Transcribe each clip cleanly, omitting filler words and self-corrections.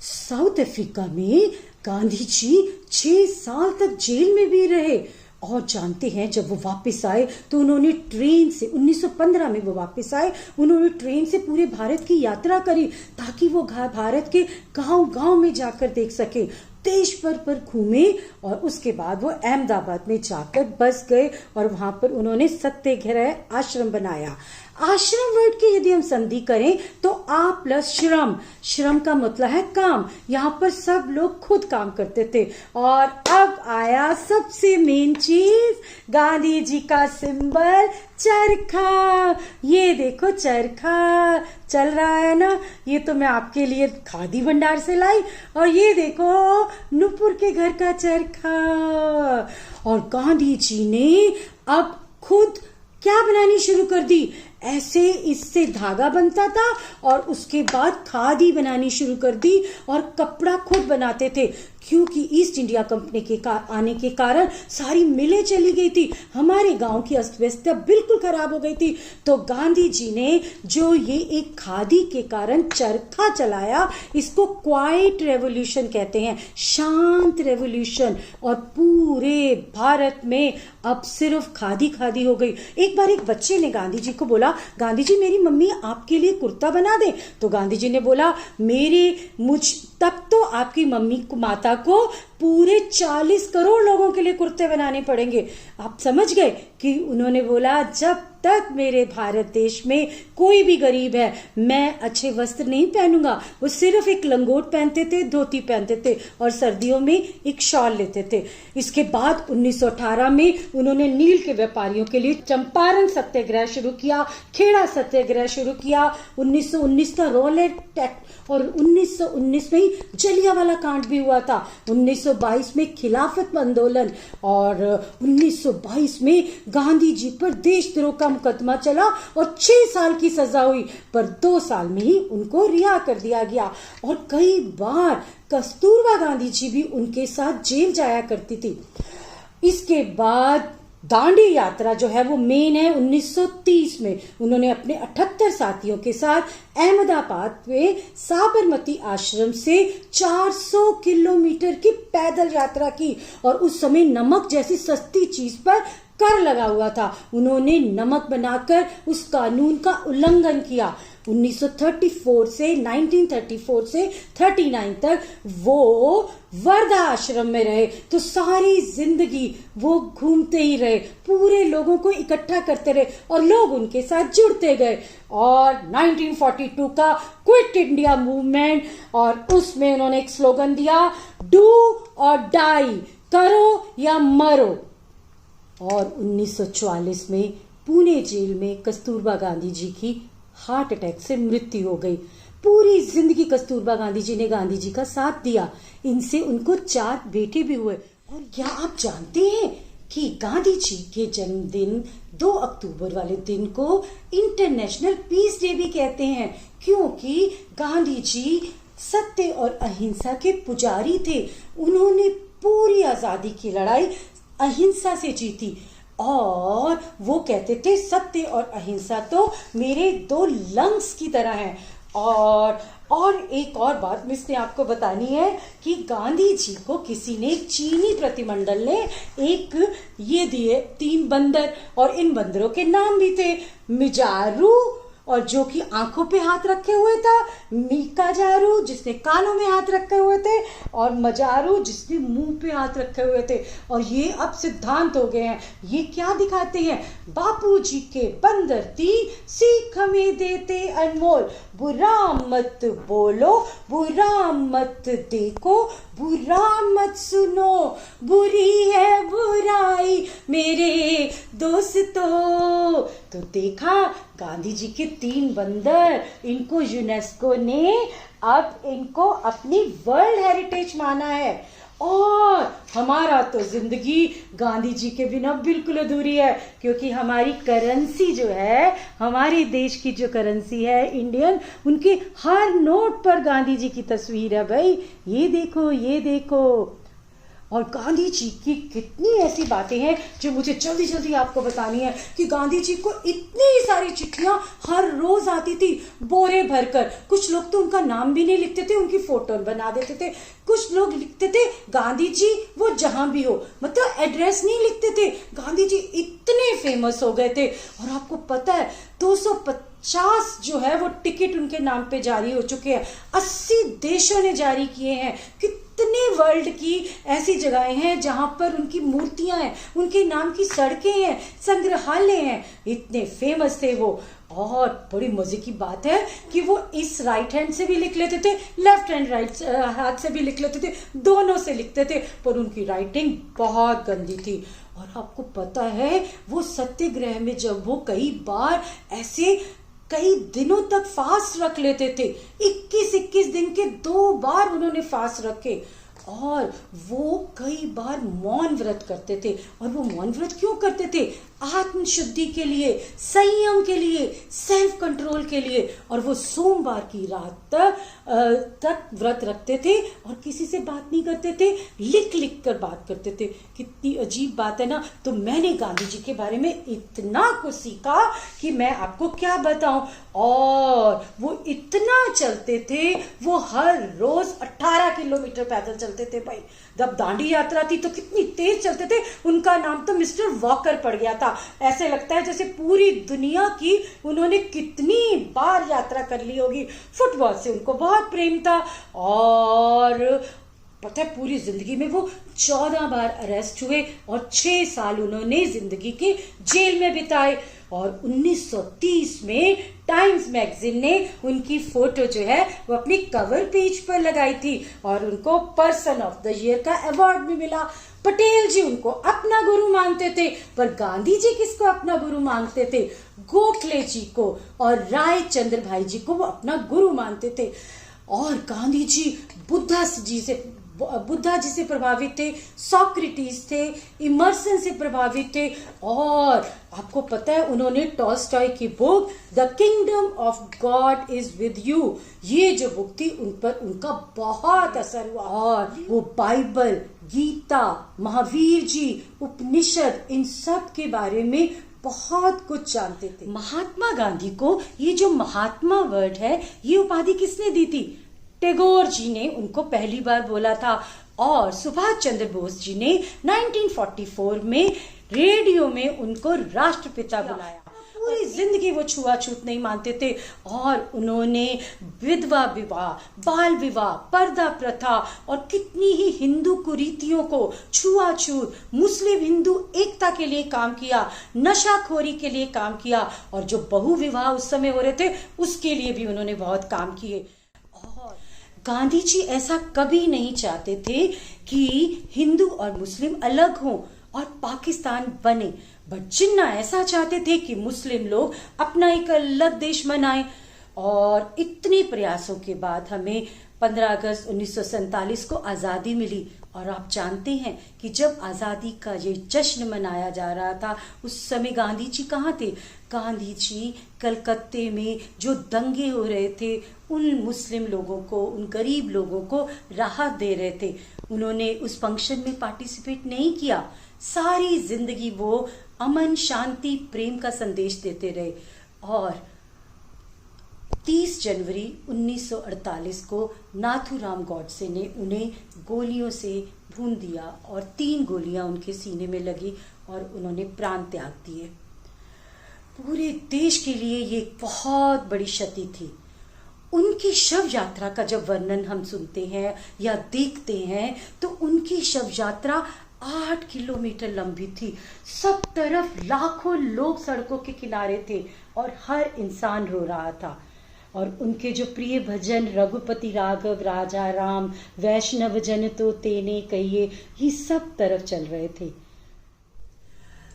South Africa में गांधी जी 6 साल तक जेल में भी रहे। और जानते हैं, जब वो वापस आए तो उन्होंने ट्रेन से 1915 में वो वापस आए, उन्होंने ट्रेन से पूरे भारत की यात्रा करी ताकि वो भारत के गांव-गांव में जाकर देख सके। देश भर पर घूमे और उसके बाद वो अहमदाबाद में जाकर बस गए और वहां पर उन्होंने सत्याग्रह आश्रम बनाया। आश्रम वर्ड की यदि हम संधि करें तो आ प्लस श्रम, श्रम का मतलब है काम। यहाँ पर सब लोग खुद काम करते थे। और अब आया सबसे मेन चीज, गांधी जी का सिंबल चरखा। ये देखो चरखा चल रहा है ना, ये तो मैं आपके लिए खादी भंडार से लाई। और ये देखो नुपुर के घर का चरखा। और गांधी जी ने अब खुद क्या बनानी शुरू कर दी, ऐसे इससे धागा बनता था और उसके बाद खादी बनानी शुरू कर दी और कपड़ा खुद बनाते थे, क्योंकि ईस्ट इंडिया कंपनी के आने के कारण सारी मिलें चली गई थी, हमारे गांव की अर्थव्यवस्था बिल्कुल खराब हो गई थी। तो गांधी जी ने जो ये एक खादी के कारण चरखा चलाया, इसको क्वाइट रेवोल्यूशन कहते हैं, शांत रेवोल्यूशन। और पूरे भारत में अब सिर्फ खादी खादी हो गई। एक बार एक बच्चे ने गांधी जी को बोला, गांधी जी मेरी मम्मी आपके लिए कुर्ता बना दे। तो गांधी जी ने बोला, तब तो आपकी मम्मी को, माता को पूरे 40 करोड़ लोगों के लिए कुर्ते बनाने पड़ेंगे। आप समझ गए कि उन्होंने बोला, जब तक मेरे भारत देश में कोई भी गरीब है, मैं अच्छे वस्त्र नहीं पहनूंगा। वो सिर्फ एक लंगोट पहनते थे, धोती पहनते थे और सर्दियों में एक शॉल लेते थे। इसके बाद 1918 में उन्होंने नील के व्यापारियों के लिए चंपारण सत्याग्रह शुरू किया, खेड़ा सत्याग्रह शुरू किया। 1919 का रॉलेट एक्ट और 1919 में जलियांवाला कांड भी हुआ था। 1922 में खिलाफत आंदोलन और 1922 में गांधी जी पर देशद्रोह का मुकदमा चला और 6 साल की सजा हुई, पर 2 साल में ही उनको रिहा कर दिया गया। और कई बार कस्तूरबा गांधी जी भी उनके साथ जेल जाया करती थी। इसके बाद दांडी यात्रा जो है वो मेन है 1930 में। उन्होंने अपने 78 साथियों के साथ अहमदाबाद में साबरमती आश्रम से 400 किलोमीटर की पैदल यात्रा की। और उस समय नमक जैसी सस्ती चीज पर कर लगा हुआ था, उन्होंने नमक बनाकर उस कानून का उल्लंघन किया। 1934 से 39 तक वो वर्धा आश्रम में रहे। तो सारी जिंदगी वो घूमते ही रहे, पूरे लोगों को इकट्ठा करते रहे और लोग उनके साथ जुड़ते गए। और 1942 का क्विट इंडिया मूवमेंट, और उसमें उन्होंने एक स्लोगन दिया, डू और डाई, करो या मरो। और 1944 में पुणे जेल में कस्तूरबा गांधी जी की हार्ट अटैक से मृत्यु हो गई। पूरी जिंदगी कस्तूरबा गांधी जी ने गांधी जी का साथ दिया। इनसे उनको 4 बेटे भी हुए। और क्या आप जानते हैं कि गांधी जी के जन्मदिन 2 अक्टूबर वाले दिन को इंटरनेशनल पीस डे भी कहते हैं, क्योंकि गांधी जी सत्य और अहिंसा के पुजारी थे। उन्होंने पूरी आजादी की लड़ाई अहिंसा से जीती और वो कहते थे, सत्य और अहिंसा तो मेरे 2 लंग्स की तरह हैं। और एक और बात मिस ने आपको बतानी है कि गांधी जी को किसी ने, चीनी प्रतिमंडल ने एक ये दिए 3 बंदर, और इन बंदरों के नाम भी थे, मिजारू, और जो कि आंखों पे हाथ रखे हुए था, मीकाजारू जिसने कानों में हाथ रखे हुए थे, और मजारू जिसने मुंह पे हाथ रखे हुए थे। और ये अब सिद्धांत हो गए हैं। ये क्या दिखाते हैं, बापूजी के बंदर 3 सीख हमें देते अनमोल, बुरा मत बोलो, बुरा मत देखो, बुरा मत सुनो, बुरी है बुराई मेरे दोस्तों। तो देखा, गांधी जी के 3 बंदर, इनको यूनेस्को ने अब इनको अपनी वर्ल्ड हेरिटेज माना है। और हमारा तो जिंदगी गांधी जी के बिना बिल्कुल अधूरी है, क्योंकि हमारी करेंसी जो है, हमारे देश की जो करेंसी है इंडियन, उनके हर नोट पर गांधी जी की तस्वीर है। भाई ये देखो, ये देखो। और गांधी जी की कितनी ऐसी बातें हैं जो मुझे जल्दी जल्दी आपको बतानी है कि गांधी जी को इतनी सारी चिट्ठियां हर रोज आती थी बोरे भरकर। कुछ लोग तो उनका नाम भी नहीं लिखते थे, उनकी फोटो बना देते थे। कुछ लोग लिखते थे गांधी जी वो जहां भी हो, मतलब एड्रेस नहीं लिखते थे। गांधी जी इतने फेमस हो गए थे। और आपको पता है 250 जो है वो टिकट उनके नाम पे जारी हो चुके हैं। 80 देशों ने जारी किए हैं। कितने वर्ल्ड की ऐसी जगहें हैं जहां पर उनकी मूर्तियां हैं, उनके नाम की सड़कें हैं, संग्रहालय हैं। इतने फेमस थे वो। और बड़ी मजे की बात है कि वो इस राइट हैंड से भी लिख लेते थे, लेफ्ट हैंड राइट हाथ से भी लिख लेते थे, दोनों से लिखते थे। पर उनकी राइटिंग बहुत गंदी थी। और आपको पता है वो सत्याग्रह में जब वो कई बार ऐसे कई दिनों तक फास्ट रख लेते थे, 21-21 दिन के 2 बार उन्होंने फास्ट रखे। और वो कई बार मौन व्रत करते थे। और वो मौन व्रत क्यों करते थे? आत्म शुद्धि के लिए, संयम के लिए, सेल्फ कंट्रोल के लिए। और वो सोमवार की रात तक व्रत रखते थे और किसी से बात नहीं करते थे, लिख लिख कर बात करते थे। कितनी अजीब बात है ना। तो मैंने गांधी जी के बारे में इतना कुछ सीखा कि मैं आपको क्या बताऊं। और वो इतना चलते थे, वो हर रोज 18 किलोमीटर पैदल चलते थे भाई। जब दांडी यात्रा थी तो कितनी तेज चलते थे। उनका नाम तो मिस्टर वॉकर पड़ गया था। ऐसे लगता है जैसे पूरी दुनिया की उन्होंने कितनी बार यात्रा कर ली होगी। फुटबॉल से उनको बहुत प्रेम था। और पता है पूरी जिंदगी में वो 14 बार अरेस्ट हुए और 6 साल उन्होंने जिंदगी के जेल में बिताए। और 1930 में टाइम्स मैगजीन ने उनकी फोटो जो है वो अपनी कवर पेज पर लगाई थी और उनको पर्सन ऑफ द ईयर का अवार्ड भी मिला। पटेल जी उनको अपना गुरु मानते थे, पर गांधी जी किसको अपना गुरु मानते थे? गोखले जी को और राय चंद्र भाई जी को वो अपना गुरु मानते थे। और गांधी जी बुद्धा जी से प्रभावित थे, सॉक्रेटिस थे, इमर्सन से प्रभावित थे। और आपको पता है उन्होंने टॉल्स्टॉय की book the kingdom of God is with you, ये जो बुक थी उन पर उनका बहुत असर हुआ। और वो बाइबल, गीता, महावीर जी, उपनिषद, इन सब के बारे में बहुत कुछ जानते थे। महात्मा गांधी को ये जो महात्मा वर्ड है ये उपाधि किसने दी थी? टैगोर जी ने उनको पहली बार बोला था। और सुभाष चंद्र बोस जी ने 1944 में रेडियो में उनको राष्ट्रपिता बुलाया। पूरी जिंदगी वो छुआछूत नहीं मानते थे। और उन्होंने विधवा विवाह, बाल विवाह, पर्दा प्रथा और कितनी ही हिंदू कुरीतियों को, छुआछूत, मुस्लिम हिंदू एकता के लिए काम किया, नशाखोरी के लिए काम किया। और जो बहु विवाह उस समय हो रहे थे उसके लिए भी उन्होंने बहुत काम किए। गांधी जी ऐसा कभी नहीं चाहते थे कि हिंदू और मुस्लिम अलग हों और पाकिस्तान बने, बट जिन्ना ऐसा चाहते थे कि मुस्लिम लोग अपना एक अलग देश बनाएं। और इतने प्रयासों के बाद हमें 15 अगस्त 1947 को आज़ादी मिली। और आप जानते हैं कि जब आज़ादी का ये जश्न मनाया जा रहा था उस समय गांधी जी कहाँ थे? गांधी जी कलकत्ते में जो दंगे हो रहे थे उन मुस्लिम लोगों को, उन गरीब लोगों को राहत दे रहे थे। उन्होंने उस फंक्शन में पार्टिसिपेट नहीं किया। सारी जिंदगी वो अमन, शांति, प्रेम का संदेश देते रहे। और 30 जनवरी 1948 को नाथूराम गॉडसे ने उन्हें गोलियों से भून दिया और 3 गोलियां उनके सीने में लगी और उन्होंने प्राण त्याग दिए। पूरे देश के लिए ये बहुत बड़ी क्षति थी। उनकी शव यात्रा का जब वर्णन हम सुनते हैं या देखते हैं तो उनकी शव यात्रा 8 किलोमीटर लंबी थी। सब तरफ लाखों लोग सड़कों के किनारे थे और हर इंसान रो रहा था। और उनके जो प्रिय भजन रघुपति राघव राजा राम, वैष्णव जन तो तेने कहिए, ये सब तरफ चल रहे थे।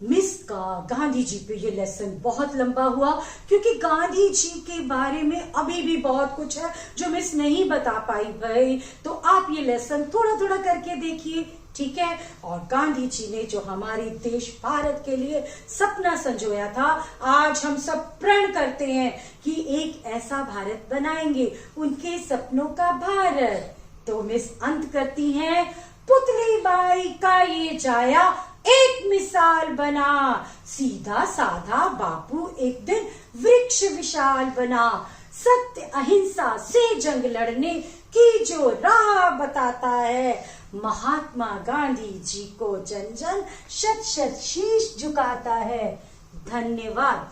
मिस का गांधी जी पे ये लेसन बहुत लंबा हुआ क्योंकि गांधी जी के बारे में अभी भी बहुत कुछ है जो मिस नहीं बता पाई भाई। तो आप ये लेसन थोड़ा थोड़ा करके देखिए, ठीक है। और गांधी जी ने जो हमारे देश भारत के लिए सपना संजोया था, आज हम सब प्रण करते हैं कि एक ऐसा भारत बनाएंगे, उनके सपनों का भारत। तो मिस अंत करती हैं, पुतली बाई का ये जाया एक मिसाल बना, सीधा साधा बापू एक दिन वृक्ष विशाल बना। सत्य अहिंसा से जंग लड़ने की जो राह बताता है, महात्मा गांधी जी को जन जन शत शत शीश झुकाता है। धन्यवाद।